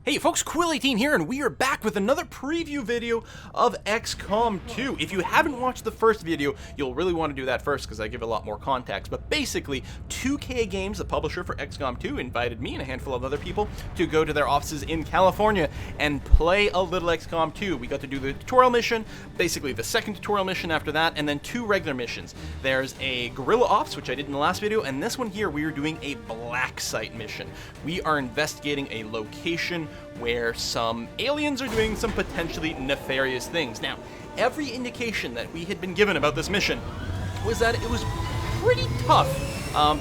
Hey folks, Quill18 here, and we are back with another preview video of XCOM 2. If you haven't watched the first video, you'll really want to do that first because I give a lot more context. But basically, 2K Games, the publisher for XCOM 2, invited me and a handful of other people to go to their offices in California and play a little XCOM 2. We got to do the tutorial mission, basically the second tutorial mission after that, and then two regular missions. There's a guerrilla ops, which I did in the last video, and this one here we are doing a Blacksite mission. We are investigating a location where some aliens are doing some potentially nefarious things. Now, every indication that we had been given about this mission was that it was pretty tough.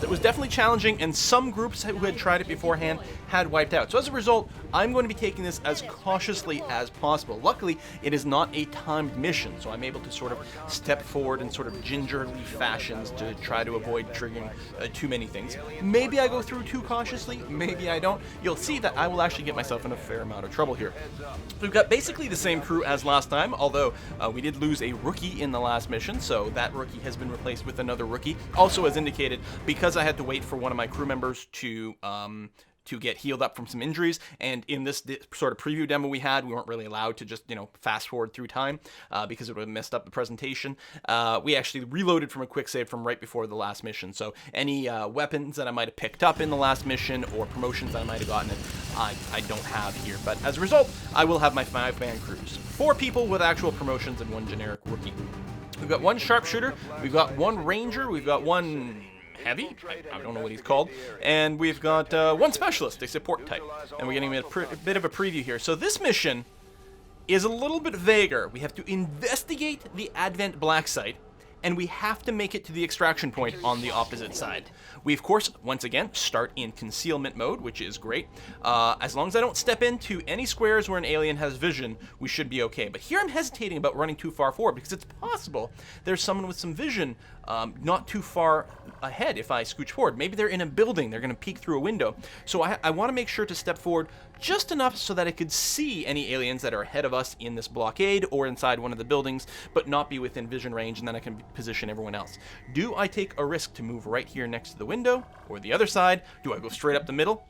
It was definitely challenging, and some groups who had tried it beforehand had wiped out. So as a result, I'm going to be taking this as cautiously as possible. Luckily, it is not a timed mission, so I'm able to sort of step forward in sort of gingerly fashions to try to avoid triggering too many things. Maybe I go through too cautiously, maybe I don't. You'll see that I will actually get myself in a fair amount of trouble here. We've got basically the same crew as last time, although we did lose a rookie in the last mission, so that rookie has been replaced with another rookie. Also, as indicated, because I had to wait for one of my crew members to get healed up from some injuries, and in this sort of preview demo we had, we weren't really allowed to just, fast forward through time because it would have messed up the presentation. We actually reloaded from a quick save from right before the last mission, so any weapons that I might have picked up in the last mission or promotions that I might have gotten, I don't have here. But as a result, I will have my 5-man crews. 4 people with actual promotions and 1 generic rookie. We've got 1 sharpshooter, we've got 1 ranger, we've got 1 heavy, I don't know what he's called, and we've got 1 specialist, a support type, and we're getting a bit of a preview here. So this mission is a little bit vaguer. We have to investigate the Advent Blacksite, and we have to make it to the extraction point on the opposite side. We, of course, once again, start in concealment mode, which is great. As long as I don't step into any squares where an alien has vision, we should be okay. But here I'm hesitating about running too far forward because it's possible there's someone with some vision not too far ahead if I scooch forward. Maybe they're in a building, they're gonna peek through a window. So I wanna make sure to step forward just enough so that I could see any aliens that are ahead of us in this blockade or inside one of the buildings, but not be within vision range, and then I can position everyone else. Do I take a risk to move right here next to the window or the other side? Do I go straight up the middle?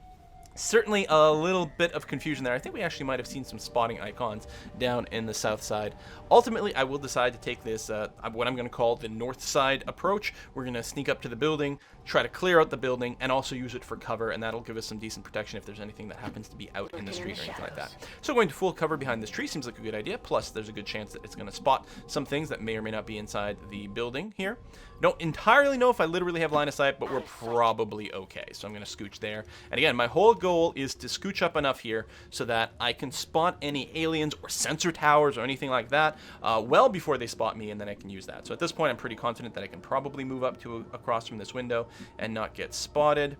Certainly a little bit of confusion there. I think we actually might have seen some spotting icons down in the south side. Ultimately, I will decide to take this, what I'm going to call the north side approach. We're going to sneak up to the building, try to clear out the building, and also use it for cover, and that'll give us some decent protection if there's anything that happens to be out in the street or anything like that. So going to full cover behind this tree seems like a good idea, plus there's a good chance that it's going to spot some things that may or may not be inside the building here. Don't entirely know if I literally have line of sight, but we're probably okay. So I'm going to scooch there. And again, my whole goal is to scooch up enough here so that I can spot any aliens or sensor towers or anything like that well before they spot me, and then I can use that. So at this point, I'm pretty confident that I can probably move up to across from this window and not get spotted.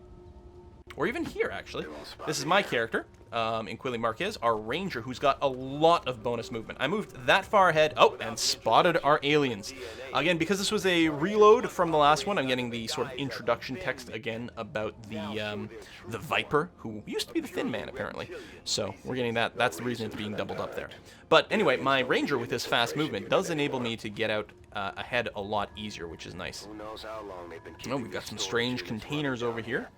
Or even here, actually. This is my character, Inquili Marquez, our ranger, who's got a lot of bonus movement. I moved that far ahead, and spotted our aliens. Again, because this was a reload from the last one, I'm getting the sort of introduction text again about the Viper, who used to be the Thin Man, apparently. So we're getting that. That's the reason it's being doubled up there. But anyway, my ranger with his fast movement does enable me to get out ahead a lot easier, which is nice. Oh, we've got some strange containers over here.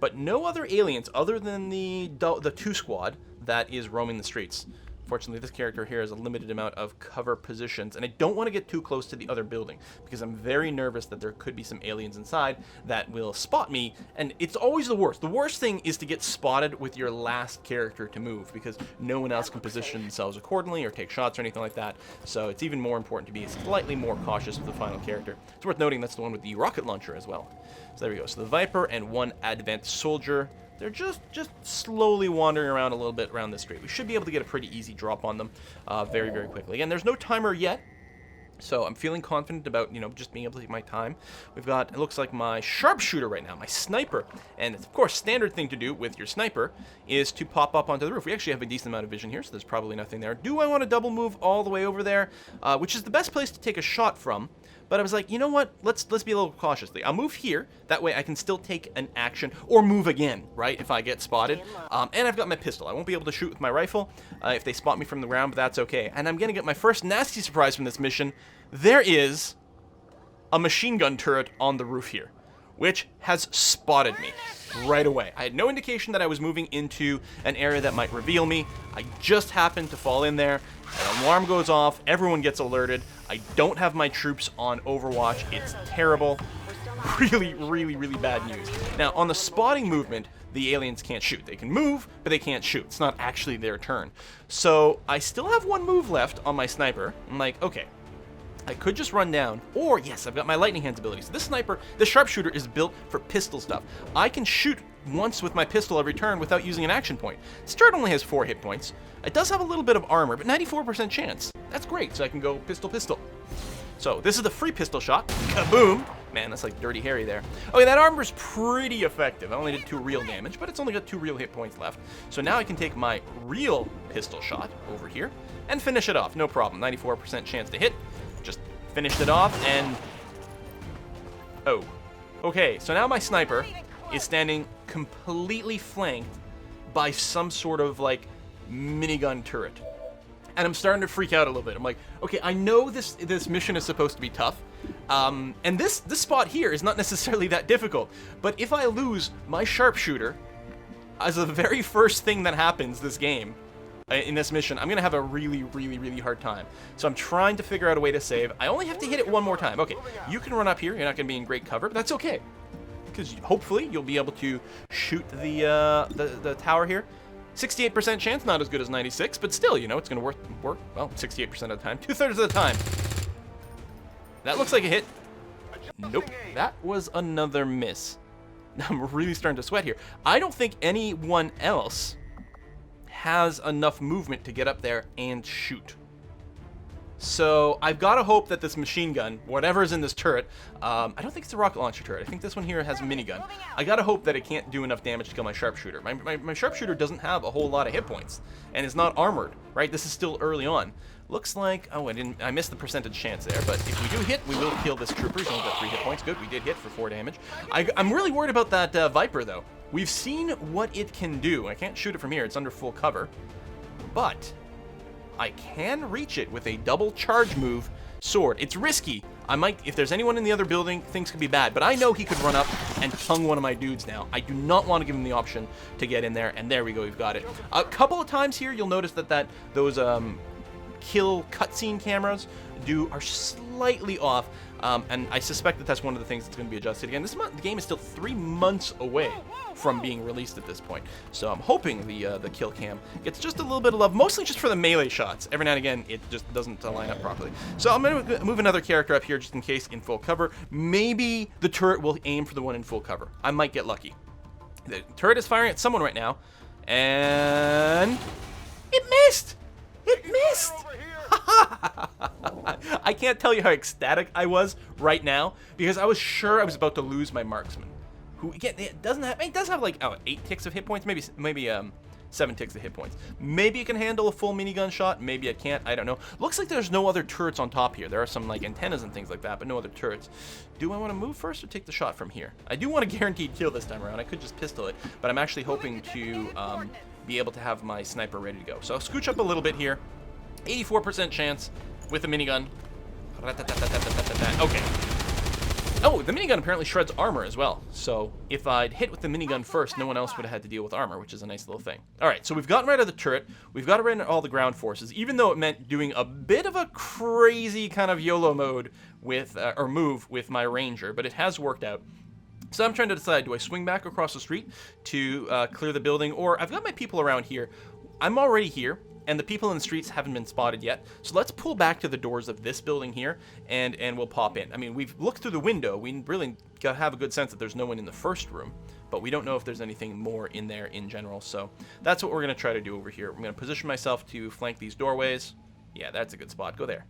But no other aliens other than the 2 squad that is roaming the streets. Fortunately, this character here has a limited amount of cover positions, and I don't want to get too close to the other building because I'm very nervous that there could be some aliens inside that will spot me, and it's always the worst. The worst thing is to get spotted with your last character to move because no one else can position themselves accordingly or take shots or anything like that, so it's even more important to be slightly more cautious with the final character. It's worth noting that's the one with the rocket launcher as well. So there we go. So the Viper and 1 Advent soldier. They're just slowly wandering around a little bit around the street. We should be able to get a pretty easy drop on them very, very quickly. Again, there's no timer yet, so I'm feeling confident about, just being able to take my time. We've got, it looks like my sharpshooter right now, my sniper. And it's, of course, standard thing to do with your sniper is to pop up onto the roof. We actually have a decent amount of vision here, so there's probably nothing there. Do I want to double move all the way over there, which is the best place to take a shot from? But I was like, you know what? Let's be a little cautious. I'll move here. That way I can still take an action or move again, right, if I get spotted. And I've got my pistol. I won't be able to shoot with my rifle if they spot me from the ground, but that's okay. And I'm going to get my first nasty surprise from this mission. There is a machine gun turret on the roof here. which has spotted me right away. I had no indication that I was moving into an area that might reveal me. I just happened to fall in there. An alarm goes off. Everyone gets alerted. I don't have my troops on Overwatch. It's terrible. Really, really, really bad news. Now, on the spotting movement, the aliens can't shoot. They can move, but they can't shoot. It's not actually their turn. So I still have one move left on my sniper. I'm like, okay, I could just run down, or yes, I've got my lightning hands ability. So this sniper, this sharpshooter is built for pistol stuff. I can shoot once with my pistol every turn without using an action point. This turret only has 4 hit points. It does have a little bit of armor, but 94% chance. That's great, so I can go pistol, pistol. So this is the free pistol shot. Kaboom! Man, that's like Dirty Harry there. Okay, that armor's pretty effective. I only did 2 real damage, but it's only got 2 real hit points left. So now I can take my real pistol shot over here and finish it off. No problem. 94% chance to hit. Just finished it off and... oh. Okay, so now my sniper is standing completely flanked by some sort of, like, minigun turret. And I'm starting to freak out a little bit. I'm like, okay, I know this mission is supposed to be tough. And this spot here is not necessarily that difficult. But if I lose my sharpshooter as the very first thing that happens this game, in this mission, I'm going to have a really, really, really hard time. So I'm trying to figure out a way to save. I only have to hit it one more time. Okay, you can run up here. You're not going to be in great cover, but that's okay. Because hopefully you'll be able to shoot the tower here. 68% chance, not as good as 96, but still, you know, it's going to work, well, 68% of the time, 2/3 of the time. That looks like a hit. Nope, that was another miss. I'm really starting to sweat here. I don't think anyone else has enough movement to get up there and shoot. So I've got to hope that this machine gun, whatever's in this turret, I don't think it's a rocket launcher turret. I think this one here has a minigun. I got to hope that it can't do enough damage to kill my sharpshooter. My sharpshooter doesn't have a whole lot of hit points and is not armored, right? This is still early on. Looks like, oh, I missed the percentage chance there, but if we do hit, we will kill this trooper. He's only got 3 hit points. Good, we did hit for 4 damage. I'm really worried about that Viper, though. We've seen what it can do. I can't shoot it from here. It's under full cover, but I can reach it with a double charge move sword. It's risky. I might, if there's anyone in the other building, things could be bad, but I know he could run up and tongue one of my dudes now. I do not want to give him the option to get in there, and there we go, we've got it. A couple of times here, you'll notice that those kill cutscene cameras are slightly off, and I suspect that that's one of the things that's going to be adjusted again. The game is still 3 months away from being released at this point, so I'm hoping the kill cam gets just a little bit of love, mostly just for the melee shots. Every now and again, it just doesn't line up properly. So I'm going to move another character up here just in case in full cover. Maybe the turret will aim for the one in full cover. I might get lucky. The turret is firing at someone right now, and it missed! It missed! I can't tell you how ecstatic I was right now because I was sure I was about to lose my marksman, who again it does have like 8 ticks of hit points, maybe 7 ticks of hit points. Maybe it can handle a full minigun shot, maybe it can't. I don't know. Looks like there's no other turrets on top here. There are some like antennas and things like that, but no other turrets. Do I want to move first or take the shot from here? I do want a guaranteed kill this time around. I could just pistol it, but I'm actually hoping to be able to have my sniper ready to go. So I'll scooch up a little bit here. 84% chance with a minigun. Okay. Oh, the minigun apparently shreds armor as well. So if I'd hit with the minigun first, no one else would have had to deal with armor, which is a nice little thing. All right, so we've gotten rid of the turret. We've got rid of all the ground forces, even though it meant doing a bit of a crazy kind of YOLO mode with, or move with my ranger, but it has worked out. So I'm trying to decide, do I swing back across the street to clear the building, or I've got my people around here. I'm already here, and the people in the streets haven't been spotted yet. So let's pull back to the doors of this building here, and we'll pop in. I mean, we've looked through the window. We really have a good sense that there's no one in the first room, but we don't know if there's anything more in there in general. So that's what we're going to try to do over here. I'm going to position myself to flank these doorways. Yeah, that's a good spot. Go there.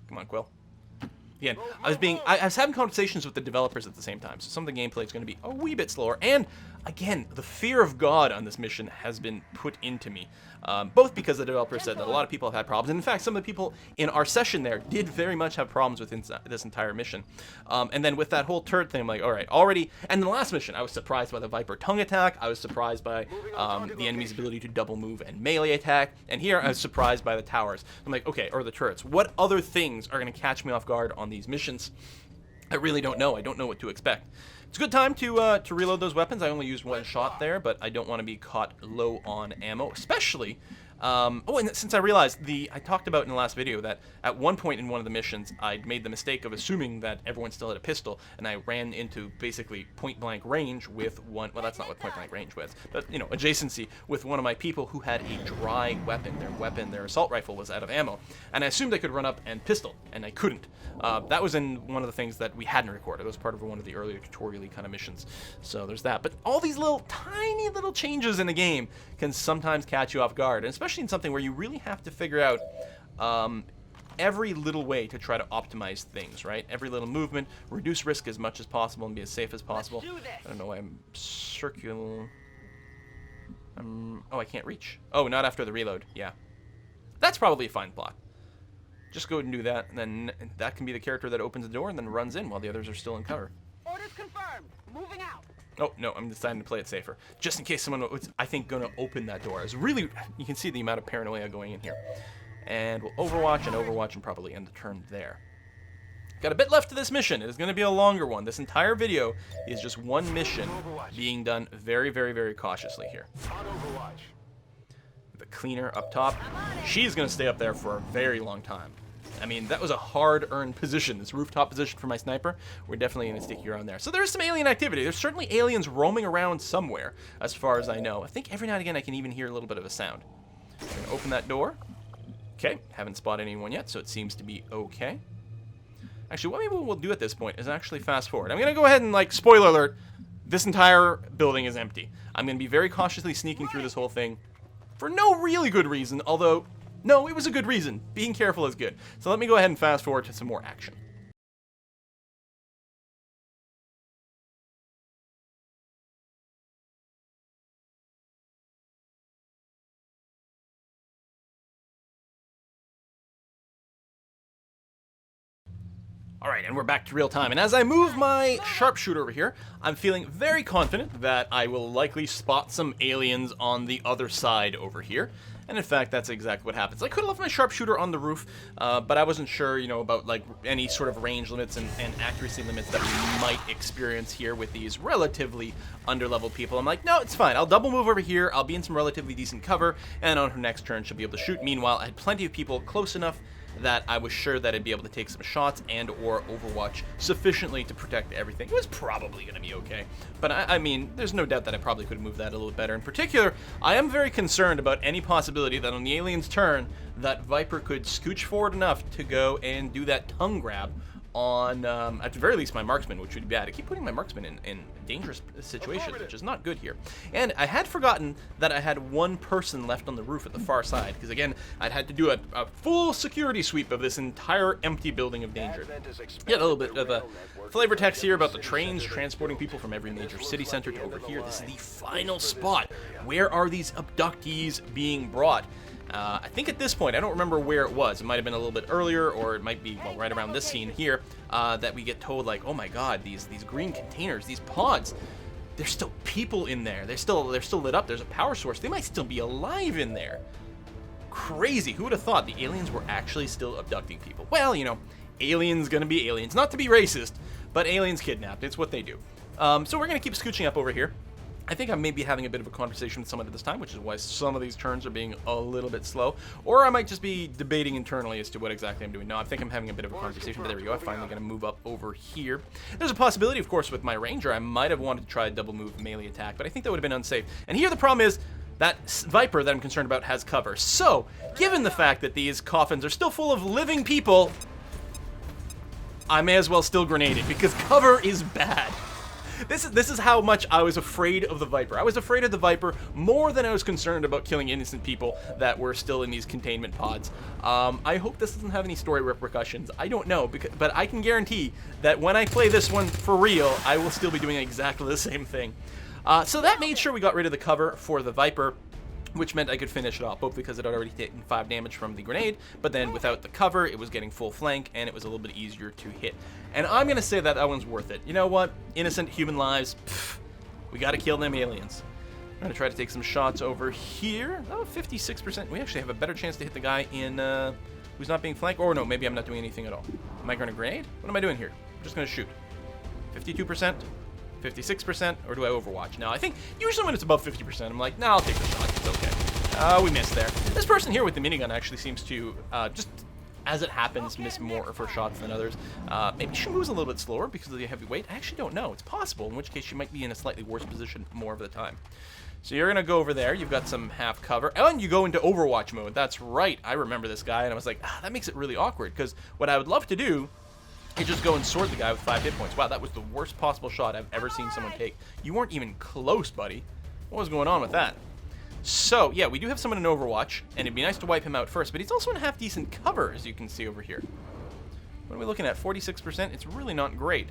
Come on, Quill. Again, I was having conversations with the developers at the same time, so some of the gameplay is going to be a wee bit slower. And again, the fear of God on this mission has been put into me, both because the developer said that a lot of people have had problems, and in fact, some of the people in our session there did very much have problems with this entire mission. And then with that whole turret thing, I'm like, all right, already. And in the last mission, I was surprised by the Viper tongue attack. I was surprised by the enemy's ability to double move and melee attack. And here, I was surprised by the towers. I'm like, okay, or the turrets. What other things are going to catch me off guard on these missions? I really don't know. I don't know what to expect. It's a good time to reload those weapons. I only used one shot there, but I don't want to be caught low on ammo, especially... oh, and since I realized I talked about in the last video that at one point in one of the missions, I'd made the mistake of assuming that everyone still had a pistol, and I ran into basically point-blank range with one, well, that's not what point-blank range was, but, you know, adjacency with one of my people who had a dry weapon. Their assault rifle was out of ammo, and I assumed I could run up and pistol, and I couldn't. That was in one of the things that we hadn't recorded. It was part of one of the earlier tutorial-y kind of missions, so there's that. But all these tiny little changes in the game can sometimes catch you off guard, and especially in something where you really have to figure out every little way to try to optimize things, right? Every little movement, reduce risk as much as possible and be as safe as possible. I don't know why I'm circular. Oh, I can't reach. Oh, not after the reload. Yeah. That's probably a fine plot. Just go ahead and do that, and then that can be the character that opens the door and then runs in while the others are still in cover. Orders confirmed. Moving out. Oh, no, I'm deciding to play it safer. Just in case someone was, I think, going to open that door. It's really, you can see the amount of paranoia going in here. And we'll overwatch and probably end the turn there. Got a bit left to this mission. It is going to be a longer one. This entire video is just one mission being done very, very, very cautiously here. The cleaner up top. She's going to stay up there for a very long time. I mean, that was a hard-earned position, this rooftop position for my sniper. We're definitely going to stick you around there. So there's some alien activity. There's certainly aliens roaming around somewhere, as far as I know. I think every now and again I can even hear a little bit of a sound. I'm going to open that door. Okay, haven't spotted anyone yet, so it seems to be okay. Actually, what maybe we'll do at this point is actually fast forward. I'm going to go ahead and, like, spoiler alert, this entire building is empty. I'm going to be very cautiously sneaking through this whole thing for no really good reason, although... no, it was a good reason. Being careful is good. So let me go ahead and fast forward to some more action. Alright, and we're back to real time. And as I move my sharpshooter over here, I'm feeling very confident that I will likely spot some aliens on the other side over here. And in fact, that's exactly what happens. I could have left my sharpshooter on the roof, but I wasn't sure, you know, about like any sort of range limits and accuracy limits that we might experience here with these relatively underleveled people. I'm like, no, it's fine. I'll double move over here. I'll be in some relatively decent cover, and on her next turn, she'll be able to shoot. Meanwhile, I had plenty of people close enough that I was sure that I'd be able to take some shots and or overwatch sufficiently to protect everything. It was probably going to be okay. But I mean, there's no doubt that I probably could have moved that a little better. In particular, I am very concerned about any possibility that on the alien's turn, that Viper could scooch forward enough to go and do that tongue grab on, at the very least, my marksman, which would be bad. I keep putting my marksman in dangerous situations, which is not good here. And I had forgotten that I had one person left on the roof at the far side, because again, I'd had to do a full security sweep of this entire empty building of danger. Get a little bit of a flavor text here about the trains transporting people from every major city center to over here. This is the final spot. Where are these abductees being brought? I think at this point, I don't remember where it was. It might have been a little bit earlier, or it might be, well, right around this scene here, that we get told, like, oh my god, these green containers, these pods, there's still people in there. They're still lit up. There's a power source. They might still be alive in there. Crazy. Who would have thought the aliens were actually still abducting people? Well, you know, aliens gonna be aliens. Not to be racist, but aliens kidnapped. It's what they do. So we're gonna keep scooching up over here. I think I may be having a bit of a conversation with someone at this time, which is why some of these turns are being a little bit slow. Or I might just be debating internally as to what exactly I'm doing. No, I think I'm having a bit of a conversation, but there we go. I'm finally going to move up over here. There's a possibility, of course, with my Ranger, I might have wanted to try a double move melee attack, but I think that would have been unsafe. And here the problem is that Viper that I'm concerned about has cover. So, given the fact that these coffins are still full of living people, I may as well still grenade it, because cover is bad. This is how much I was afraid of the Viper. I was afraid of the Viper more than I was concerned about killing innocent people that were still in these containment pods. I hope this doesn't have any story repercussions. I don't know, but I can guarantee that when I play this one for real, I will still be doing exactly the same thing. So that made sure we got rid of the cover for the Viper, which meant I could finish it off, both because it had already taken 5 damage from the grenade, but then without the cover, it was getting full flank, and it was a little bit easier to hit. And I'm going to say that that one's worth it. You know what? Innocent human lives, pff, we got to kill them aliens. I'm going to try to take some shots over here. Oh, 56%. We actually have a better chance to hit the guy in who's not being flanked. Or no, maybe I'm not doing anything at all. Am I going to grenade? What am I doing here? just going to shoot. 52%, 56%, or do I overwatch? Now, I think usually when it's above 50%, I'm like, nah, I'll take the shot. It's okay. We missed there. This person here with the minigun actually seems to, just as it happens, miss more of her shots than others. Maybe she moves a little bit slower because of the heavy weight. I actually don't know. It's possible, in which case she might be in a slightly worse position more of the time. So you're going to go over there. You've got some half cover. And you go into Overwatch mode. That's right. I remember this guy, and I was like, that makes it really awkward, because what I would love to do is just go and sword the guy with 5 hit points. Wow, that was the worst possible shot I've ever seen someone take. You weren't even close, buddy. What was going on with that? So, yeah, we do have someone in Overwatch, and it'd be nice to wipe him out first, but he's also in half-decent cover, as you can see over here. What are we looking at? 46%? It's really not great.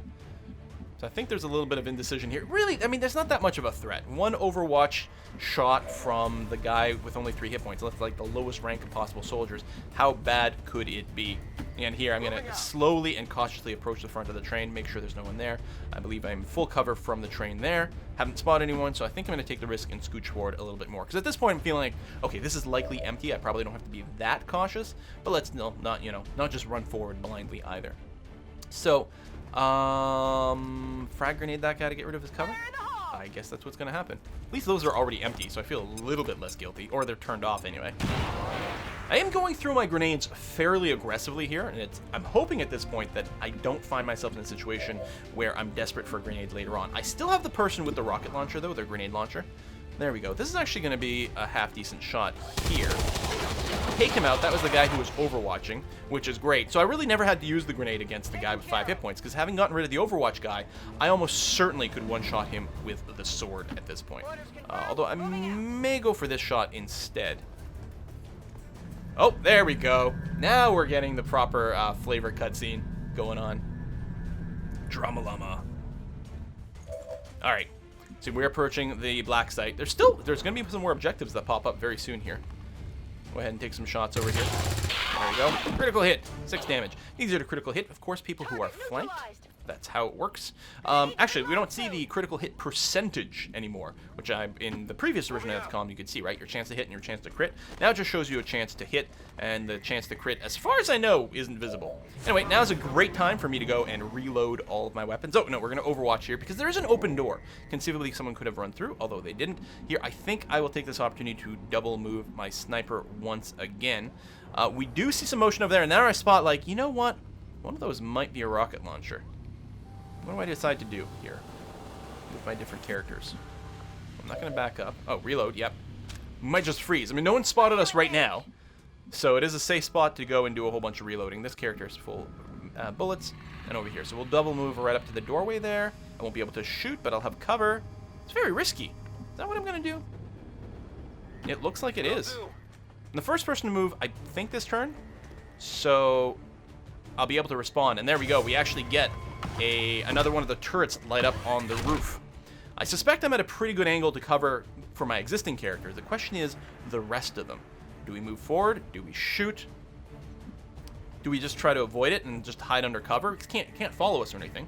So I think there's a little bit of indecision here. Really, I mean, there's not that much of a threat. One Overwatch shot from the guy with only 3 hit points, left like the lowest rank of possible soldiers. How bad could it be? And here, I'm going to slowly and cautiously approach the front of the train, make sure there's no one there. I believe I'm full cover from the train there. Haven't spotted anyone, so I think I'm going to take the risk and scooch forward a little bit more. Because at this point, I'm feeling like, okay, this is likely empty. I probably don't have to be that cautious, but let's not just run forward blindly either. So, frag grenade that guy to get rid of his cover? I guess that's what's going to happen. At least those are already empty, so I feel a little bit less guilty. Or they're turned off anyway. I am going through my grenades fairly aggressively here, and I'm hoping at this point that I don't find myself in a situation where I'm desperate for a grenade later on. I still have the person with the rocket launcher, though, their grenade launcher. There we go. This is actually going to be a half-decent shot here. Take him out. That was the guy who was overwatching, which is great. So I really never had to use the grenade against the guy with 5 hit points, because having gotten rid of the Overwatch guy, I almost certainly could one-shot him with the sword at this point. Although I may go for this shot instead. Oh, there we go. Now we're getting the proper flavor cutscene going on. Dramalama. All right. So we're approaching the Blacksite. There's going to be some more objectives that pop up very soon here. Go ahead and take some shots over here. There we go. Critical hit. 6 damage. Easier to critical hit, of course, people who are flanked. That's how it works. Actually, we don't see the critical hit percentage anymore, which in the previous version of XCOM you could see, right? Your chance to hit and your chance to crit. Now it just shows you a chance to hit, and the chance to crit, as far as I know, isn't visible. Anyway, now's a great time for me to go and reload all of my weapons. Oh, no, we're going to Overwatch here, because there is an open door. Conceivably, someone could have run through, although they didn't. Here, I think I will take this opportunity to double move my sniper once again. We do see some motion over there, and now I spot, like, you know what? One of those might be a rocket launcher. What do I decide to do here with my different characters? I'm not going to back up. Oh, reload, yep. We might just freeze. I mean, no one spotted us right now, so it is a safe spot to go and do a whole bunch of reloading. This character is full bullets, and over here. So we'll double move right up to the doorway there. I won't be able to shoot, but I'll have cover. It's very risky. Is that what I'm going to do? It looks like it is. And the first person to move, I think, this turn, so I'll be able to respawn. And there we go. We actually get another one of the turrets light up on the roof. I suspect I'm at a pretty good angle to cover for my existing character. The question is the rest of them. Do we move forward? Do we shoot? Do we just try to avoid it and just hide under cover? It can't follow us or anything.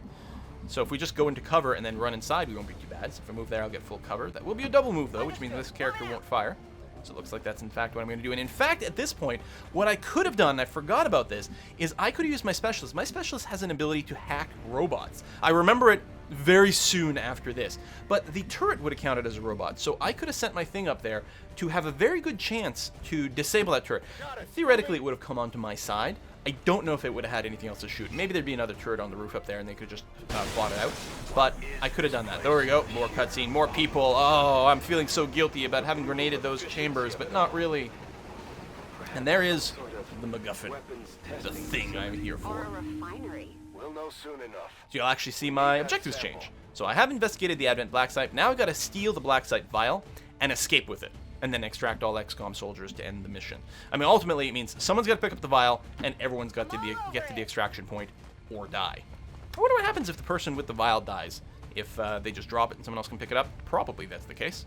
So if we just go into cover and then run inside, we won't be too bad. So if I move there, I'll get full cover. That will be a double move, though, which means this character won't fire. So it looks like that's, in fact, what I'm going to do. And in fact, at this point, what I could have done, and I forgot about this, is I could have used my specialist. My specialist has an ability to hack robots. I remember it very soon after this. But the turret would have counted as a robot. So I could have sent my thing up there to have a very good chance to disable that turret. Theoretically, it would have come onto my side. I don't know if it would have had anything else to shoot. Maybe there'd be another turret on the roof up there and they could just bought it out. But I could have done that. There we go. More cutscene, more people. Oh, I'm feeling so guilty about having grenaded those chambers, but not really. And there is the MacGuffin, the thing I'm here for. We'll know soon enough. So you'll actually see my objectives change. So I have investigated the Advent Blacksite. Now I've got to steal the Blacksite vial and escape with it, and then extract all XCOM soldiers to end the mission. I mean, ultimately, it means someone's got to pick up the vial, and everyone's got to get to the extraction point or die. I wonder what happens if the person with the vial dies. If they just drop it and someone else can pick it up. Probably that's the case.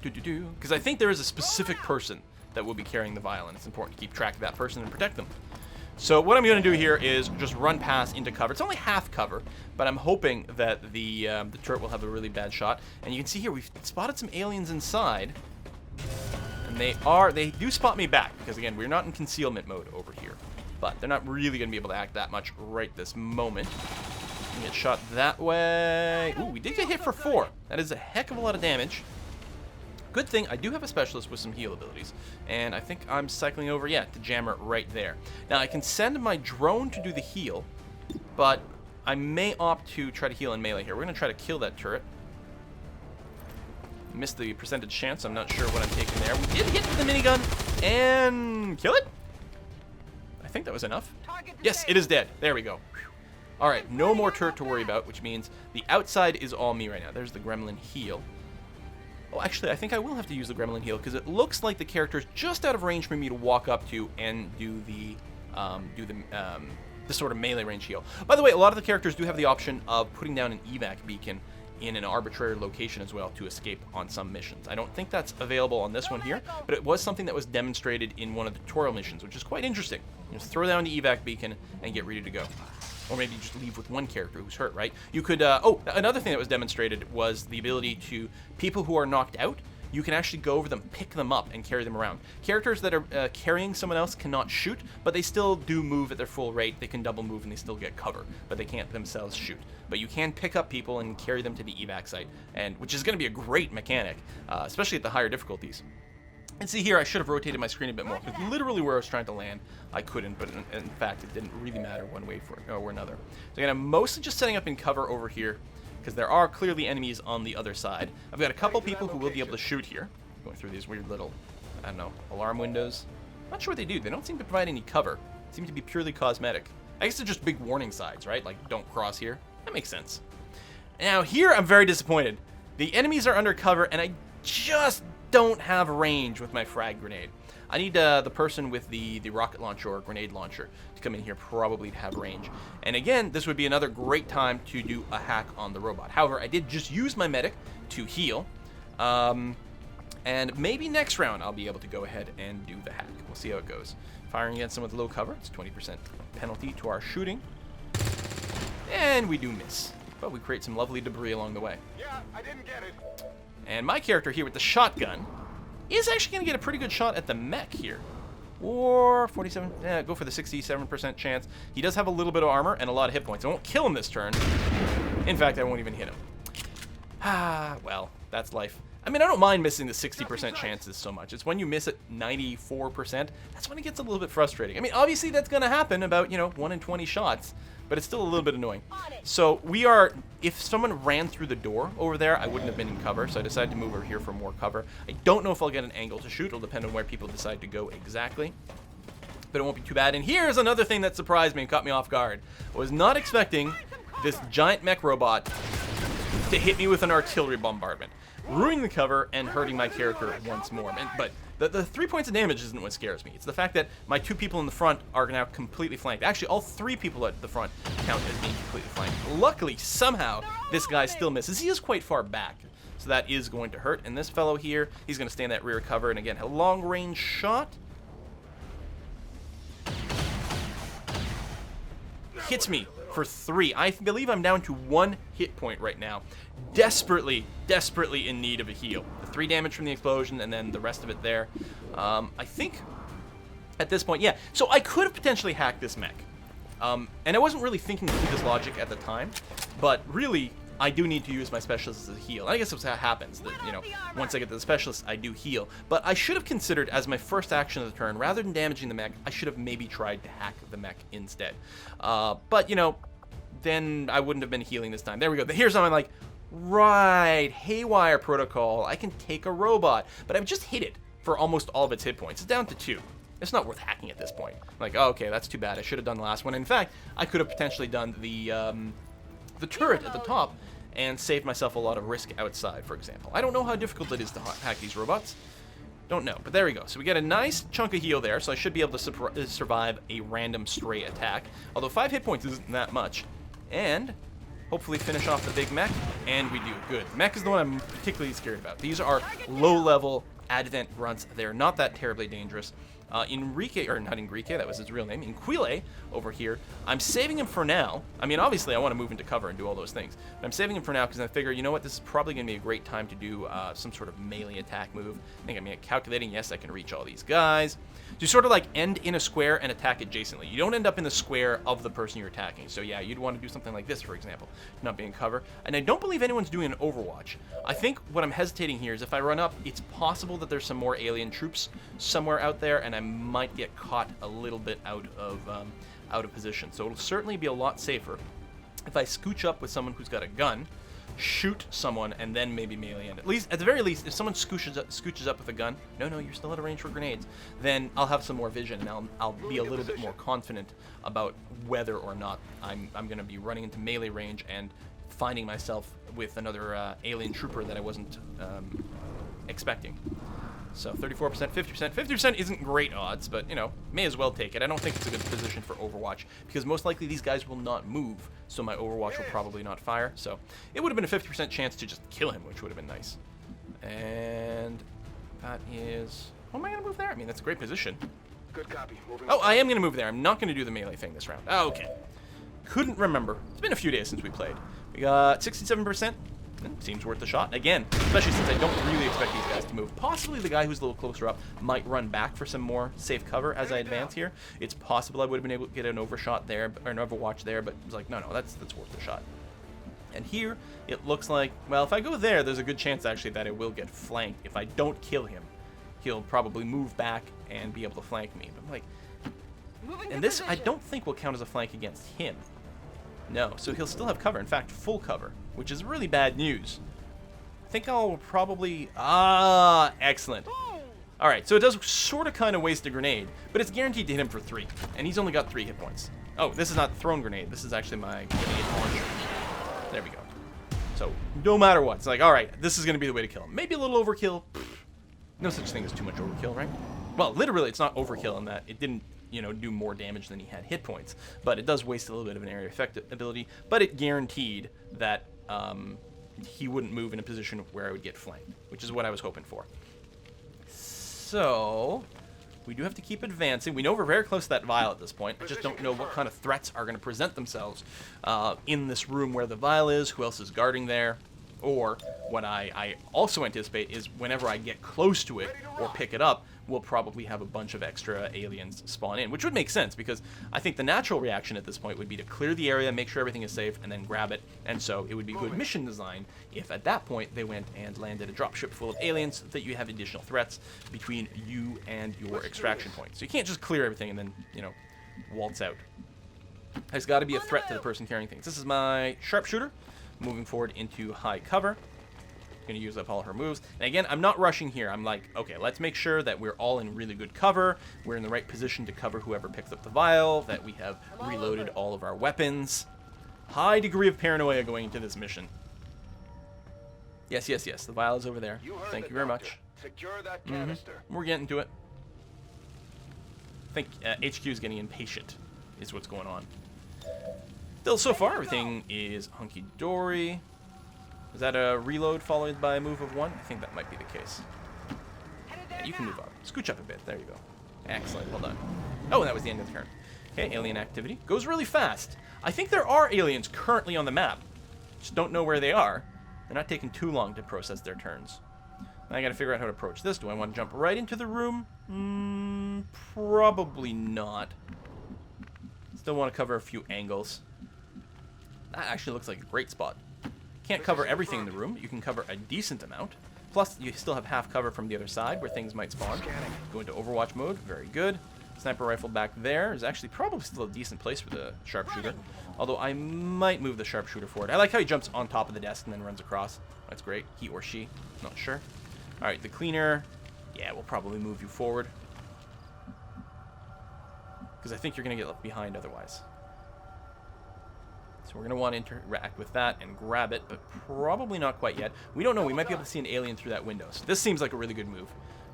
Because I think there is a specific person that will be carrying the vial, and it's important to keep track of that person and protect them. So what I'm going to do here is just run past into cover. It's only half cover, but I'm hoping that the turret will have a really bad shot. And you can see here we've spotted some aliens inside, and they do spot me back because again we're not in concealment mode over here. but they're not really going to be able to act that much right this moment. We get shot that way. Ooh, we did get hit for 4. That is a heck of a lot of damage. Good thing I do have a specialist with some heal abilities, and I think I'm cycling over, yeah, to Jammer right there. Now, I can send my drone to do the heal, but I may opt to try to heal in melee here. We're going to try to kill that turret. Missed the percentage chance. I'm not sure what I'm taking there. We did hit with the minigun and kill it. I think that was enough. Yes, it is dead. There we go. All right, no more turret to worry about, which means the outside is all me right now. There's the gremlin heal. Oh, actually, I think I will have to use the gremlin heal because it looks like the character's just out of range for me to walk up to and do the sort of melee range heal. By the way, a lot of the characters do have the option of putting down an evac beacon in an arbitrary location as well to escape on some missions. I don't think that's available on this one here, but it was something that was demonstrated in one of the tutorial missions, which is quite interesting. You just throw down the evac beacon and get ready to go. Or maybe just leave with one character who's hurt, right? You could, oh, another thing that was demonstrated was the ability to, people who are knocked out, you can actually go over them, pick them up, and carry them around. Characters that are carrying someone else cannot shoot, but they still do move at their full rate. They can double move and they still get cover, but they can't themselves shoot. But you can pick up people and carry them to the evac site, and which is going to be a great mechanic, especially at the higher difficulties. And see here, I should have rotated my screen a bit more, because literally where I was trying to land, I couldn't, but in fact, it didn't really matter one way or another. So again, I'm mostly just setting up in cover over here, because there are clearly enemies on the other side. I've got a couple people who will be able to shoot here, going through these weird little, I don't know, alarm windows. Not sure what they do. They don't seem to provide any cover. They seem to be purely cosmetic. I guess they're just big warning signs, right? Like, don't cross here. That makes sense. Now, here I'm very disappointed. The enemies are under cover, and I just don't have range with my frag grenade. I need the person with the rocket launcher or grenade launcher to come in here probably to have range. And again, this would be another great time to do a hack on the robot. However, I did just use my medic to heal. And maybe next round I'll be able to go ahead and do the hack. We'll see how it goes. Firing against someone with low cover, it's 20% penalty to our shooting. And we do miss. But we create some lovely debris along the way. Yeah, I didn't get it. And my character here with the shotgun is actually going to get a pretty good shot at the mech here. Or 47, go for the 67% chance. He does have a little bit of armor and a lot of hit points. I won't kill him this turn. In fact, I won't even hit him. Ah, well, that's life. I mean, I don't mind missing the 60% chances so much. It's when you miss it 94%, that's when it gets a little bit frustrating. I mean, obviously that's going to happen about, 1 in 20 shots, but it's still a little bit annoying. So we are, if someone ran through the door over there, I wouldn't have been in cover, so I decided to move over here for more cover. I don't know if I'll get an angle to shoot. It'll depend on where people decide to go exactly, but it won't be too bad. And here's another thing that surprised me and caught me off guard. I was not expecting this giant mech robot to hit me with an artillery bombardment, ruining the cover and hurting my character once more. But the 3 points of damage isn't what scares me. It's the fact that my 2 people in the front are now completely flanked. Actually, all 3 people at the front count as being completely flanked. Luckily, somehow, this guy still misses. He is quite far back, so that is going to hurt. And this fellow here, he's going to stay in that rear cover. And again, a long-range shot hits me for 3. I believe I'm down to 1 hit point right now. Desperately in need of a heal. The 3 damage from the explosion and then the rest of it there. I think at this point, yeah. So I could have potentially hacked this mech. And I wasn't really thinking through this logic at the time, but really, I do need to use my specialist as a heal. I guess that's how it happens, that, once I get to the specialist, I do heal. But I should have considered, as my first action of the turn, rather than damaging the mech, I should have maybe tried to hack the mech instead. But, then I wouldn't have been healing this time. There we go. Here's how I'm like, right, haywire protocol. I can take a robot. But I've just hit it for almost all of its hit points. It's down to 2. It's not worth hacking at this point. Like, oh, okay, that's too bad. I should have done the last one. In fact, I could have potentially done the turret at the top and saved myself a lot of risk outside, for example. I don't know how difficult it is to hack these robots. Don't know, but there we go. So we get a nice chunk of heal there, so I should be able to survive a random stray attack. Although 5 hit points isn't that much. And hopefully finish off the big mech, and we do. Good. Mech is the one I'm particularly scared about. These are low-level advent grunts. They're not that terribly dangerous. Enrique, or not Enrique, that was his real name, Inquile over here. I'm saving him for now. I mean, obviously I want to move into cover and do all those things, but I'm saving him for now because I figure, you know what, this is probably going to be a great time to do some sort of melee attack move. I think I'm calculating, yes, I can reach all these guys. You sort of like end in a square and attack adjacently. You don't end up in the square of the person you're attacking. So yeah, you'd want to do something like this, for example, not being cover. And I don't believe anyone's doing an Overwatch. I think what I'm hesitating here is if I run up, it's possible that there's some more alien troops somewhere out there, and I might get caught a little bit out of position. So it'll certainly be a lot safer if I scooch up with someone who's got a gun, shoot someone, and then maybe melee end. At least, at the very least, if someone scooches up with a gun, no, you're still out of range for grenades, then I'll have some more vision, and I'll be a little bit more confident about whether or not I'm going to be running into melee range and finding myself with another alien trooper that I wasn't expecting. So 34%, 50%. 50% isn't great odds, but, you know, may as well take it. I don't think it's a good position for Overwatch, because most likely these guys will not move, so my Overwatch will probably not fire. So it would have been a 50% chance to just kill him, which would have been nice. And that is... Oh, am I going to move there? I mean, that's a great position. Good copy. Moving Oh, I am going to move there. I'm not going to do the melee thing this round. Oh, okay. Couldn't remember. It's been a few days since we played. We got 67%. Seems worth a shot. Again, especially since I don't really expect these guys to move. Possibly the guy who's a little closer up might run back for some more safe cover as I advance here. It's possible I would have been able to get an overshot there, or an overwatch there, but it's like, no, that's worth a shot. And here, it looks like, well, if I go there, there's a good chance actually that I will get flanked. If I don't kill him, he'll probably move back and be able to flank me. But I'm like, and this I don't think will count as a flank against him. No, so he'll still have cover. In fact, full cover, which is really bad news. I think I'll probably... Ah, excellent. All right, so it does sort of kind of waste a grenade, but it's guaranteed to hit him for 3, and he's only got 3 hit points. Oh, this is not the thrown grenade. This is actually my grenade launcher. There we go. So no matter what, it's like, all right, this is going to be the way to kill him. Maybe a little overkill. No such thing as too much overkill, right? Well, literally, it's not overkill in that it didn't, you know, do more damage than he had hit points, but it does waste a little bit of an area effect ability, but it guaranteed that he wouldn't move in a position where I would get flanked, which is what I was hoping for. So we do have to keep advancing. We know we're very close to that vial at this point. I just don't know what kind of threats are going to present themselves in this room where the vial is, who else is guarding there, or what I also anticipate is whenever I get close to it or pick it up, we'll probably have a bunch of extra aliens spawn in, which would make sense because I think the natural reaction at this point would be to clear the area, make sure everything is safe, and then grab it. And so it would be good mission design if at that point they went and landed a dropship full of aliens so that you have additional threats between you and your extraction point. So you can't just clear everything and then, you know, waltz out. There's got to be a threat to the person carrying things. This is my sharpshooter, moving forward into high cover. Going to use up all her moves. And again, I'm not rushing here. I'm like, okay, let's make sure that we're all in really good cover. We're in the right position to cover whoever picks up the vial, that we have reloaded all of our weapons. High degree of paranoia going into this mission. Yes, yes, yes. The vial is over there. Thank you very much. Secure that canister. We're getting to it. I think HQ is getting impatient is what's going on. Still, so far, everything is hunky-dory. Is that a reload followed by a move of 1? I think that might be the case. Yeah, you can move up. Scooch up a bit. There you go. Excellent. Well done. Oh, and that was the end of the turn. Okay, alien activity. Goes really fast. I think there are aliens currently on the map. Just don't know where they are. They're not taking too long to process their turns. Now I gotta figure out how to approach this. Do I want to jump right into the room? Probably not. Still want to cover a few angles. That actually looks like a great spot. Can't cover everything in the room, but you can cover a decent amount. Plus, you still have half cover from the other side where things might spawn. Go into Overwatch mode, very good. Sniper rifle back there is actually probably still a decent place for the sharpshooter. Although I might move the sharpshooter forward. I like how he jumps on top of the desk and then runs across. That's great. He or she, not sure. Alright, the cleaner. Yeah, we'll probably move you forward. Because I think you're going to get left behind otherwise. So we're going to want to interact with that and grab it, but probably not quite yet. We don't know. We might be able to see an alien through that window. So this seems like a really good move.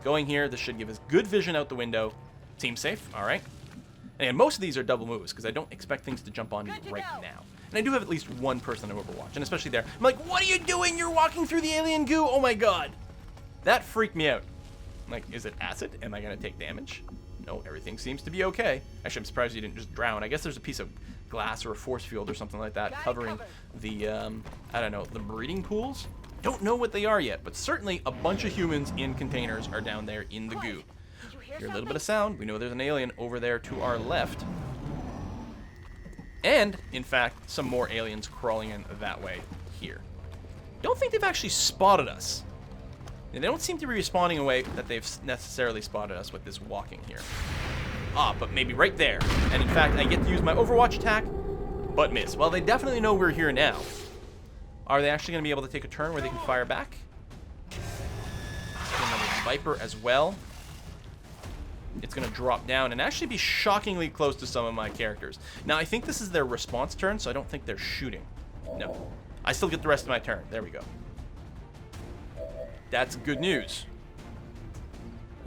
Going here, this should give us good vision out the window. Seems safe. All right. And most of these are double moves because I don't expect things to jump on me right now. And I do have at least one person on Overwatch, and especially there. I'm like, what are you doing? You're walking through the alien goo. Oh, my God. That freaked me out. I'm like, is it acid? Am I going to take damage? No, everything seems to be okay. Actually, I'm surprised you didn't just drown. I guess there's a piece of glass or a force field or something like that covering the, I don't know, the breeding pools? Don't know what they are yet, but certainly a bunch of humans in containers are down there in the goo. Hear a little bit of sound. We know there's an alien over there to our left. And, in fact, some more aliens crawling in that way here. Don't think they've actually spotted us. And they don't seem to be responding in a way that they've necessarily spotted us with this walking here. Ah, but maybe right there. And in fact, I get to use my Overwatch attack, but miss. Well, they definitely know we're here now. Are they actually going to be able to take a turn where they can fire back? Another Viper as well. It's going to drop down and actually be shockingly close to some of my characters. Now, I think this is their response turn, so I don't think they're shooting. No. I still get the rest of my turn. There we go. That's good news.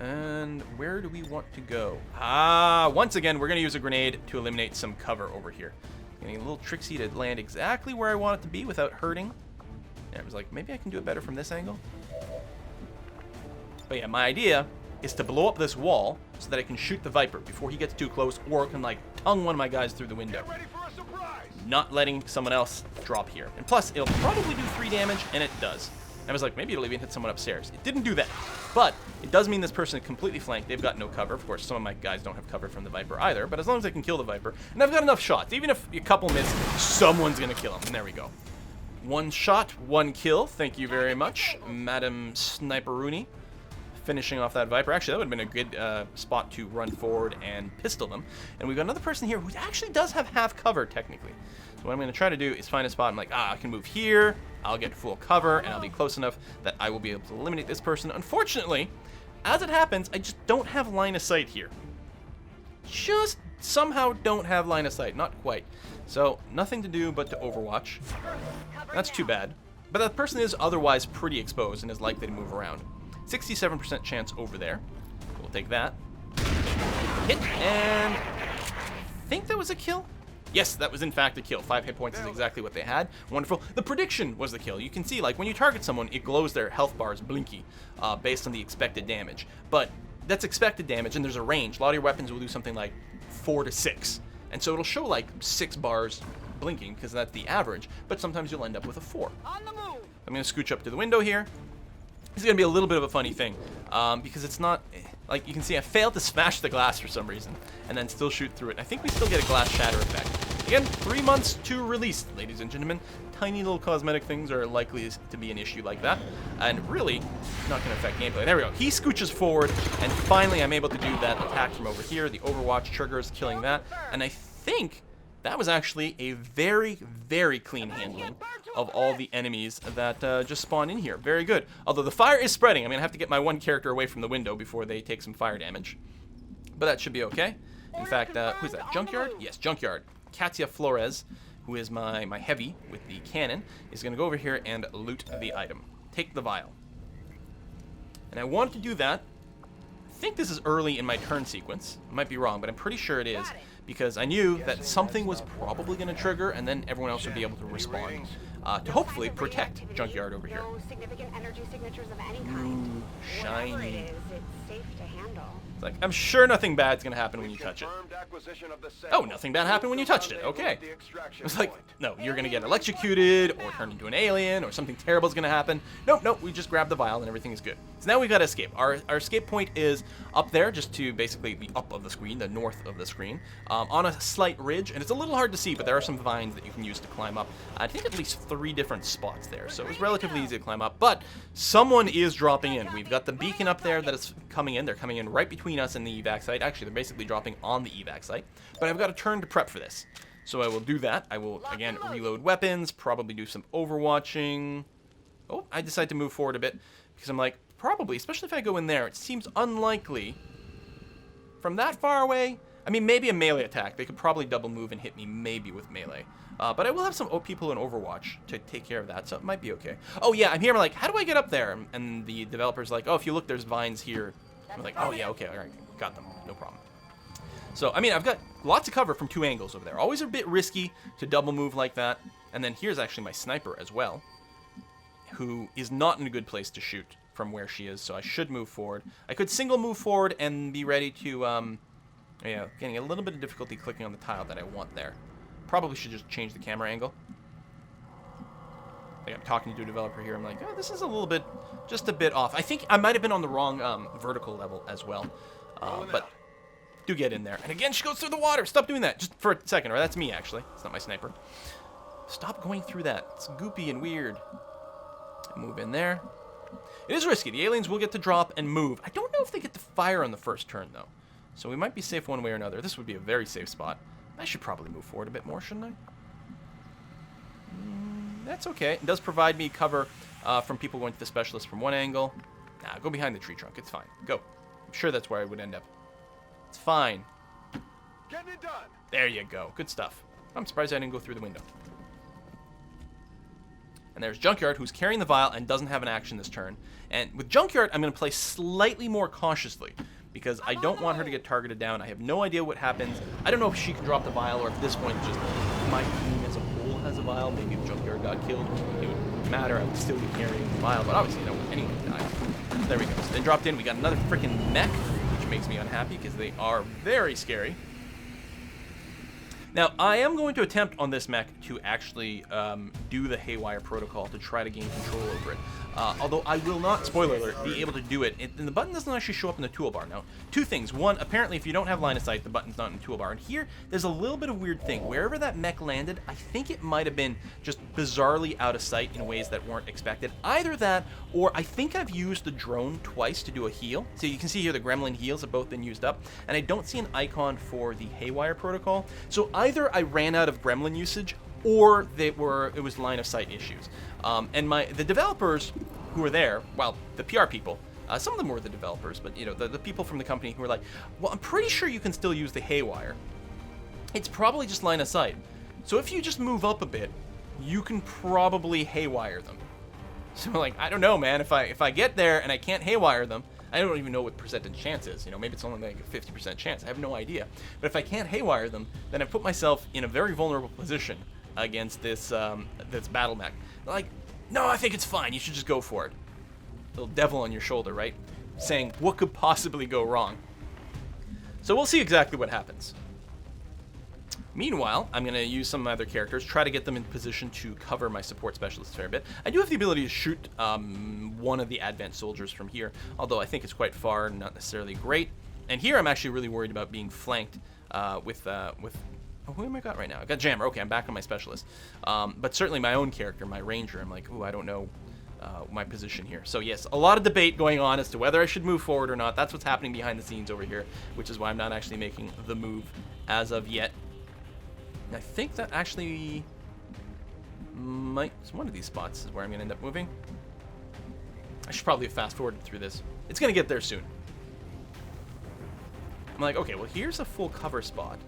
And where do we want to go? Ah, once again, we're going to use a grenade to eliminate some cover over here. Getting a little tricksy to land exactly where I want it to be without hurting. And I was like, maybe I can do it better from this angle. But yeah, my idea is to blow up this wall so that I can shoot the Viper before he gets too close, or can like tongue one of my guys through the window. Not letting someone else drop here. And plus, it'll probably do 3 damage, and it does. I was like, maybe it'll even hit someone upstairs. It didn't do that. But it does mean this person is completely flanked. They've got no cover. Of course, some of my guys don't have cover from the Viper either. But as long as I can kill the Viper, and I've got enough shots, even if a couple miss, someone's going to kill him. And there we go. 1 shot, 1 kill. Thank you very much, Madam Sniperoonie. Finishing off that Viper. Actually, that would have been a good spot to run forward and pistol them. And we've got another person here who actually does have half cover, technically. So what I'm going to try to do is find a spot. I'm like, I can move here. I'll get full cover, and I'll be close enough that I will be able to eliminate this person. Unfortunately, as it happens, I just don't have line of sight here. Just somehow don't have line of sight. Not quite. So nothing to do but to Overwatch. That's too bad. But that person is otherwise pretty exposed and is likely to move around. 67% chance over there. We'll take that. Hit, and I think that was a kill. Yes, that was in fact a kill. 5 hit points is exactly what they had. Wonderful. The prediction was the kill. You can see, like, when you target someone, it glows their health bars blinky based on the expected damage. But that's expected damage, and there's a range. A lot of your weapons will do something like 4 to 6. And so it'll show, like, 6 bars blinking, because that's the average. But sometimes you'll end up with a 4. On the move. I'm going to scooch up to the window here. This is going to be a little bit of a funny thing, because it's not... Like, you can see I failed to smash the glass for some reason, and then still shoot through it. I think we still get a glass shatter effect. Again, 3 months to release, ladies and gentlemen. Tiny little cosmetic things are likely to be an issue like that, and really not going to affect gameplay. There we go. He scooches forward, and finally I'm able to do that attack from over here. The Overwatch triggers, killing that, and I think that was actually a very, very clean handling of all the enemies that just spawned in here. Very good. Although the fire is spreading. I'm going to have to get my 1 character away from the window before they take some fire damage. But that should be okay. In fact, who's that? Junkyard? Yes, Junkyard. Katia Flores, who is my heavy with the cannon, is going to go over here and loot the item. Take the vial. And I wanted to do that. I think this is early in my turn sequence. I might be wrong, but I'm pretty sure it is, because I knew that something was probably going to trigger, and then everyone else would be able to respond to hopefully protect Junkyard over here. Significant energy signatures of any kind. Shiny. It's safe to handle. It's like, I'm sure nothing bad's going to happen when you touch it. Oh, nothing bad happened when you touched it. Okay. It's like, no, you're going to get electrocuted or turned into an alien or something terrible is going to happen. Nope, we just grab the vial and everything is good. So now we've got to escape. Our escape point is up there, just to basically the up of the screen, the north of the screen, on a slight ridge. And it's a little hard to see, but there are some vines that you can use to climb up. I think at least 3 different spots there. So it was relatively easy to climb up. But someone is dropping in. We've got the beacon up there that is coming in. They're coming in right between us and the evac site. Actually, they're basically dropping on the evac site. But I've got to turn to prep for this. So I will do that. I will, again, reload weapons, probably do some overwatching. Oh, I decide to move forward a bit because I'm like, probably, especially if I go in there, it seems unlikely from that far away. I mean, maybe a melee attack. They could probably double move and hit me maybe with melee. But I will have some people in Overwatch to take care of that, so it might be okay. Oh, yeah, I'm here. I'm like, how do I get up there? And the developer's like, oh, if you look, there's vines here. I'm like, oh, yeah, okay, all right, got them. No problem. So, I mean, I've got lots of cover from 2 angles over there. Always a bit risky to double move like that. And then here's actually my sniper as well, who is not in a good place to shoot from where she is, so I should move forward. I could single move forward and be ready to Yeah, getting a little bit of difficulty clicking on the tile that I want there. Probably should just change the camera angle. Like I'm talking to a developer here. I'm like, oh, this is a little bit, just a bit off. I think I might have been on the wrong vertical level as well. But do get in there. And again, she goes through the water. Stop doing that. Just for a second. Or that's me, actually. It's not my sniper. Stop going through that. It's goopy and weird. Move in there. It is risky. The aliens will get to drop and move. I don't know if they get to fire on the first turn, though. So we might be safe one way or another. This would be a very safe spot. I should probably move forward a bit more, shouldn't I? That's okay. It does provide me cover from people going to the specialist from one angle. Nah, go behind the tree trunk. It's fine. Go. I'm sure that's where I would end up. It's fine. Getting it done. There you go. Good stuff. I'm surprised I didn't go through the window. And there's Junkyard, who's carrying the vial and doesn't have an action this turn. And with Junkyard, I'm going to play slightly more cautiously, because I don't want her to get targeted down. I have no idea what happens. I don't know if she can drop the vial, or if this point just my team as a whole has a vial. Maybe if Junkyard got killed, it would matter. I would still be carrying the vial, but obviously, you know, anyone can die. There we go. So they dropped in. We got another freaking mech, which makes me unhappy, because they are very scary. Now, I am going to attempt on this mech to actually do the Haywire protocol to try to gain control over it. Although I will not, spoiler alert, be able to do it. And the button doesn't actually show up in the toolbar. Now, two things. One, apparently if you don't have line of sight, the button's not in the toolbar. And here, there's a little bit of weird thing. Wherever that mech landed, I think it might have been just bizarrely out of sight in ways that weren't expected. Either that, or I think I've used the drone twice to do a heal. So you can see here the gremlin heals have both been used up. And I don't see an icon for the Haywire protocol. So either I ran out of gremlin usage, or it was line of sight issues. And the developers who were there, well, the PR people, some of them were the developers, but you know, the people from the company who were like, well, I'm pretty sure you can still use the Haywire. It's probably just line of sight. So if you just move up a bit, you can probably Haywire them. So like, I don't know, man, if I get there and I can't Haywire them, I don't even know what percentage chance is. You know, maybe it's only like a 50% chance. I have no idea. But if I can't Haywire them, then I've put myself in a very vulnerable position against this battle mech. Like, no, I think it's fine. You should just go for it. Little devil on your shoulder, right? Saying, what could possibly go wrong? So we'll see exactly what happens. Meanwhile, I'm going to use some of my other characters, try to get them in position to cover my support specialist a fair bit. I do have the ability to shoot one of the advanced soldiers from here, although I think it's quite far, not necessarily great. And here I'm actually really worried about being flanked with oh, who am I got right now? I got Jammer. Okay, I'm back on my specialist. But certainly my own character, my ranger, I'm like, ooh, I don't know my position here. So yes, a lot of debate going on as to whether I should move forward or not. That's what's happening behind the scenes over here, which is why I'm not actually making the move as of yet. I think that actually might, one of these spots is where I'm going to end up moving. I should probably have fast forwarded through this. It's going to get there soon. I'm like, okay, well, here's a full cover spot.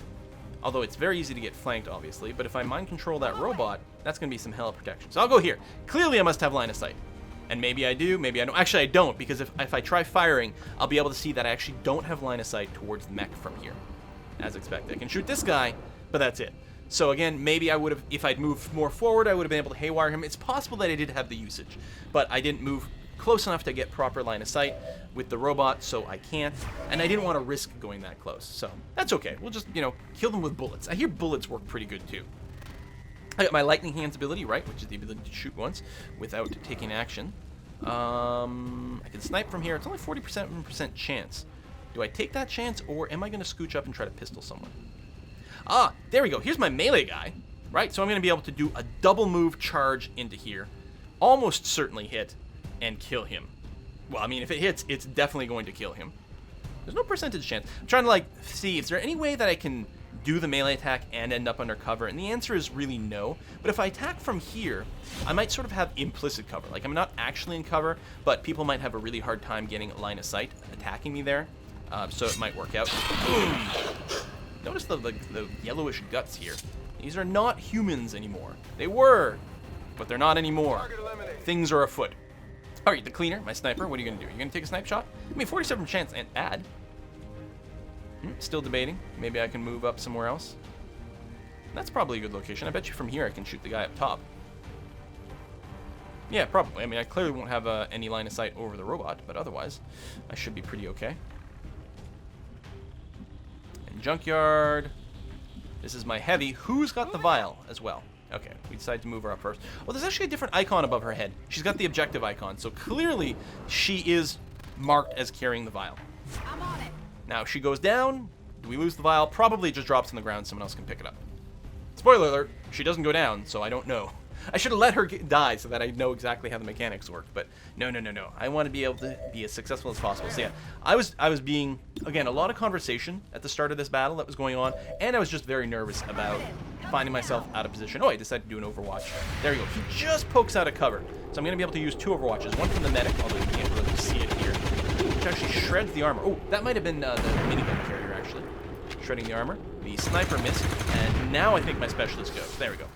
Although it's very easy to get flanked, obviously. But if I mind control that robot, that's going to be some hell of protection. So I'll go here. Clearly, I must have line of sight. And maybe I do, maybe I don't. Actually, I don't, because if I try firing, I'll be able to see that I actually don't have line of sight towards the mech from here, as expected. I can shoot this guy, but that's it. So again, maybe I would have, if I'd moved more forward, I would have been able to Haywire him. It's possible that I did have the usage, but I didn't move close enough to get proper line of sight with the robot, so I can't. And I didn't want to risk going that close, so that's okay. We'll just, you know, kill them with bullets. I hear bullets work pretty good too. I got my lightning hands ability, right, which is the ability to shoot once without taking action. I can snipe from here. It's only 40% chance. Do I take that chance, or am I going to scooch up and try to pistol someone? Ah, there we go. Here's my melee guy, right? So I'm going to be able to do a double move charge into here, almost certainly hit, and kill him. Well, I mean, if it hits, it's definitely going to kill him. There's no percentage chance. I'm trying to, like, see, is there any way that I can do the melee attack and end up under cover? And the answer is really no. But if I attack from here, I might sort of have implicit cover. Like, I'm not actually in cover, but people might have a really hard time getting a line of sight attacking me there. So it might work out. Boom! Notice the yellowish guts here. These are not humans anymore. They were, but they're not anymore. Things are afoot. All right, the cleaner, my sniper, what are you going to do? You're going to take a snipe shot? I mean, 47% chance ain't bad. Still debating. Maybe I can move up somewhere else. That's probably a good location. I bet you from here I can shoot the guy up top. Yeah, probably. I mean, I clearly won't have any line of sight over the robot, but otherwise, I should be pretty okay. Junkyard. This is my heavy. Who's got the vial as well? Okay, we decided to move her up first. Well, there's actually a different icon above her head. She's got the objective icon, so clearly she is marked as carrying the vial. I'm on it. Now, if she goes down, do we lose the vial? Probably it just drops on the ground, someone else can pick it up. Spoiler alert, she doesn't go down, so I don't know. I should have let her die so that I know exactly how the mechanics work, but no. I want to be able to be as successful as possible. So yeah, I was being, again, a lot of conversation at the start of this battle that was going on, and I was just very nervous about finding myself out of position. Oh, I decided to do an overwatch. There you go. He just pokes out of cover. So I'm going to be able to use 2 overwatches, one from the medic, although you can't really see it here, which actually shreds the armor. Oh, that might have been the minigun carrier, actually. Shredding the armor. The sniper missed, and now I think my specialist goes. There we go.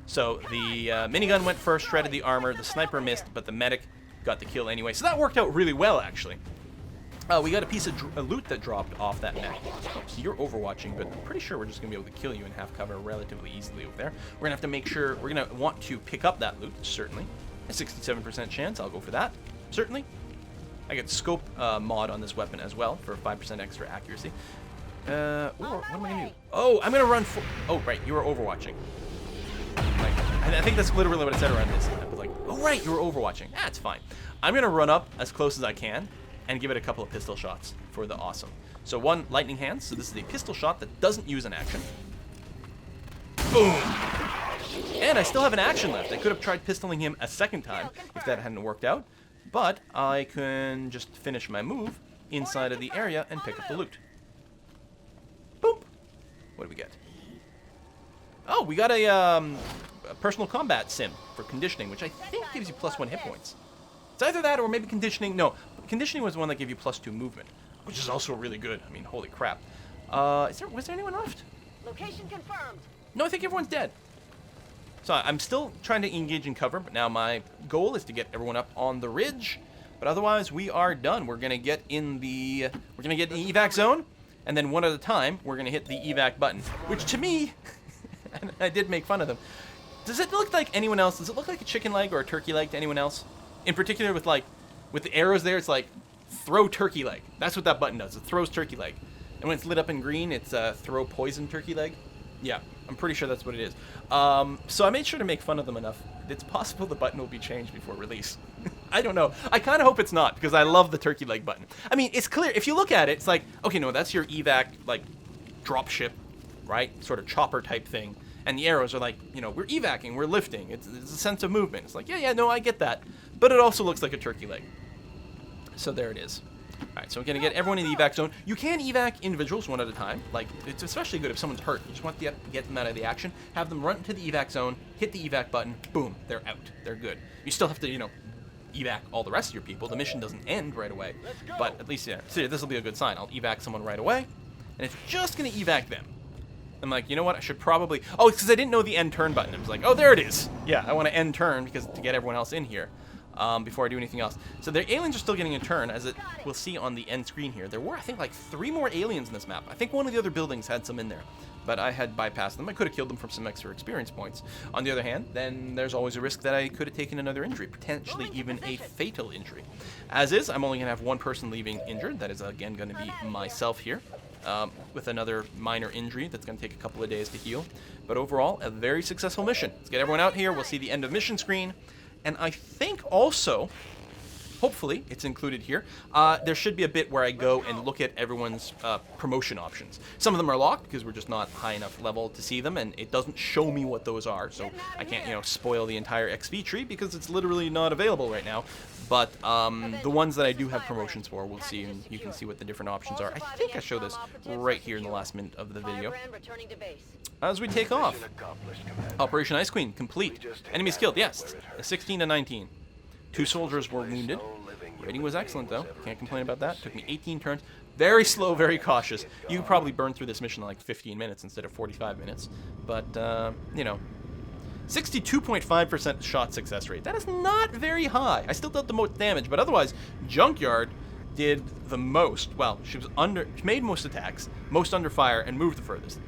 So the minigun went first, shredded the armor, the sniper missed, but the medic got the kill anyway. So that worked out really well, actually. We got a piece of loot that dropped off that mech. So you're overwatching, but I'm pretty sure we're just going to be able to kill you in half cover relatively easily over there. We're going to have to make sure, we're going to want to pick up that loot, certainly. A 67% chance, I'll go for that, certainly. I get scope mod on this weapon as well for 5% extra accuracy. Or what am I going to do? Oh, I'm going to run for... Oh, right, you were overwatching. Like, I think that's literally what it said around this. I was like, oh right, you were overwatching. That's fine. I'm gonna run up as close as I can and give it a couple of pistol shots for the awesome. So 1 lightning hands. So this is a pistol shot that doesn't use an action. Boom. And I still have an action left. I could have tried pistoling him a second time if that hadn't worked out, but I can just finish my move inside of the area and pick up the loot. Boop. What do we get? Oh, we got a personal combat sim for conditioning, which I think gives you +1 hit points. It's either that or maybe conditioning. No, conditioning was the one that gave you +2 movement, which is also really good. I mean, holy crap. Was there anyone left? Location confirmed. No, I think everyone's dead. So I'm still trying to engage in cover, but now my goal is to get everyone up on the ridge. But otherwise, we are done. We're gonna get in the evac zone, and then one at a time, we're gonna hit the evac button, which to me. And I did make fun of them. Does it look like anyone else? Does it look like a chicken leg or a turkey leg to anyone else? In particular with the arrows there, it's like throw turkey leg. That's what that button does. It throws turkey leg. And when it's lit up in green, it's throw poison turkey leg. Yeah, I'm pretty sure that's what it is. So I made sure to make fun of them enough. It's possible the button will be changed before release. I don't know. I kind of hope it's not because I love the turkey leg button. I mean, it's clear. If you look at it, it's like, okay, no, that's your evac, like, dropship, right? Sort of chopper type thing. And the arrows are like, you know, we're evacing, we're lifting. It's a sense of movement. It's like, yeah, no, I get that. But it also looks like a turkey leg. So there it is. All right, so I'm going to get everyone in the evac zone. You can evac individuals one at a time. Like, it's especially good if someone's hurt. You just want to get them out of the action. Have them run to the evac zone, hit the evac button, boom, they're out. They're good. You still have to, you know, evac all the rest of your people. The mission doesn't end right away. But at least, yeah, so this will be a good sign. I'll evac someone right away, and it's just going to evac them. I'm like, you know what? I should probably... Oh, it's because I didn't know the end turn button. I was like, oh, there it is. Yeah, I want to end turn because to get everyone else in here before I do anything else. So the aliens are still getting a turn, as we'll see on the end screen here. There were, I think, like 3 more aliens in this map. I think one of the other buildings had some in there, but I had bypassed them. I could have killed them for some extra experience points. On the other hand, then there's always a risk that I could have taken another injury, potentially even a fatal injury. As is, I'm only going to have 1 person leaving injured. That is, again, going to be myself here. With another minor injury that's going to take a couple of days to heal. But overall, a very successful mission. Let's get everyone out here. We'll see the end of mission screen. And I think also, hopefully, it's included here, there should be a bit where I go and look at everyone's promotion options. Some of them are locked because we're just not high enough level to see them, and it doesn't show me what those are. So I can't, you know, spoil the entire XP tree because it's literally not available right now. But the ones that I do have promotions for, we'll see, and you can see what the different options are. I think I show this right here in the last minute of the video. As we take off. Operation Ice Queen, complete. Enemies killed, yes. 16 to 19. 2 soldiers were wounded. Rating was excellent, though. Can't complain about that. Took me 18 turns. Very slow, very cautious. You could probably burn through this mission in like 15 minutes instead of 45 minutes. But, you know. 62.5% shot success rate. That is not very high. I still dealt the most damage, but otherwise, Junkyard did the most. Well, she made most attacks, most under fire, and moved the furthest.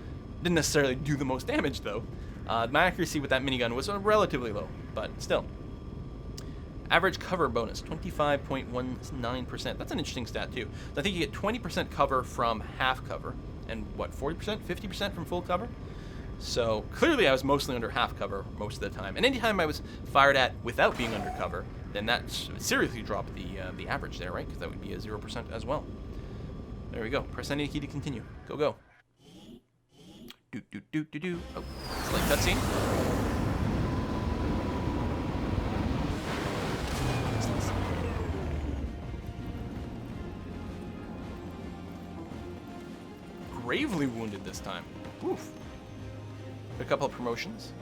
Didn't necessarily do the most damage, though. My accuracy with that minigun was relatively low, but still. Average cover bonus, 25.19%. That's an interesting stat, too. I think you get 20% cover from half cover, and what, 40%, 50% from full cover. So clearly I was mostly under half cover most of the time. And anytime I was fired at without being under cover, then that seriously dropped the average there, right? Because that would be a 0% as well. There we go. Press any key to continue. Go, go. Do, do, do, do, do. Oh, slight cutscene. Gravely wounded this time. Oof. A couple of promotions.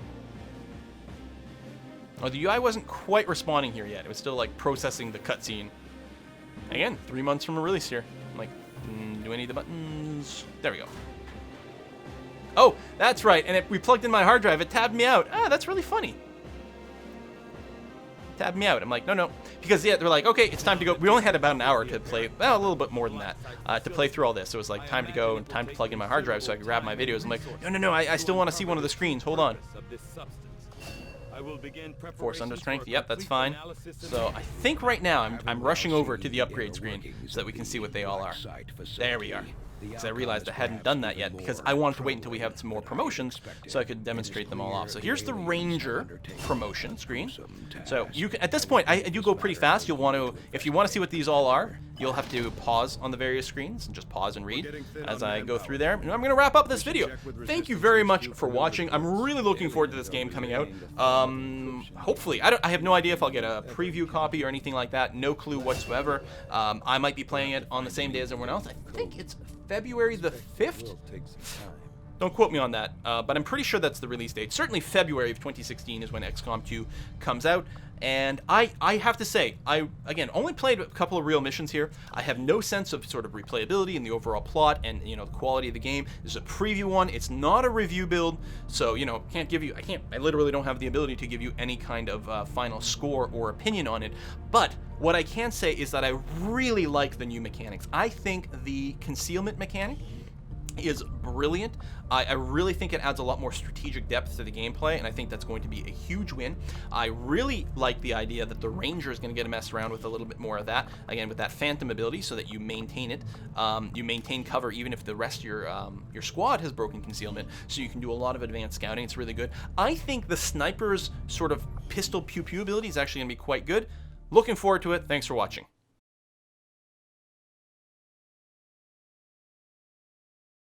Oh, the UI wasn't quite responding here yet. It was still like processing the cutscene. Again, 3 months from a release here. I'm like, do I need the buttons? There we go. Oh, that's right. And if we plugged in my hard drive, it tabbed me out. Ah, that's really funny. Tabbed me out. I'm like, no. Because, yeah, they're like, okay, it's time to go. We only had about an hour to play, well, a little bit more than that, to play through all this. So it was like time to go and time to plug in my hard drive so I could grab my videos. I'm like, no, I still want to see one of the screens. Hold on. Force under strength. Yep, that's fine. So I think right now I'm rushing over to the upgrade screen so that we can see what they all are. There we are. Because I realized I hadn't done that yet because I wanted to wait until we have some more promotions so I could demonstrate them all off. So here's the Ranger promotion screen. So you can, at this point, I do go pretty fast. You'll want to, if you want to see what these all are, you'll have to pause on the various screens and just pause and read as I go through there. And I'm going to wrap up this video. Thank you very much for watching. I'm really looking forward to this game coming out. Hopefully, I have no idea if I'll get a preview copy or anything like that. No clue whatsoever. I might be playing it on the same day as everyone else. I think it's February the 5th. Don't quote me on that, but I'm pretty sure that's the release date. Certainly February of 2016 is when XCOM 2 comes out. And I have to say, I, again, only played a couple of real missions here. I have no sense of sort of replayability and the overall plot and, you know, the quality of the game. This is a preview one. It's not a review build. So, you know, I literally don't have the ability to give you any kind of final score or opinion on it. But what I can say is that I really like the new mechanics. I think the concealment mechanic is brilliant. I really think it adds a lot more strategic depth to the gameplay, and I think that's going to be a huge win. I really like the idea that the Ranger is going to get messed around with a little bit more of that, again with that Phantom ability, so that you maintain it. You maintain cover even if the rest of your squad has broken concealment, so you can do a lot of advanced scouting. It's really good. I think the Sniper's sort of pistol pew-pew ability is actually going to be quite good. Looking forward to it. Thanks for watching.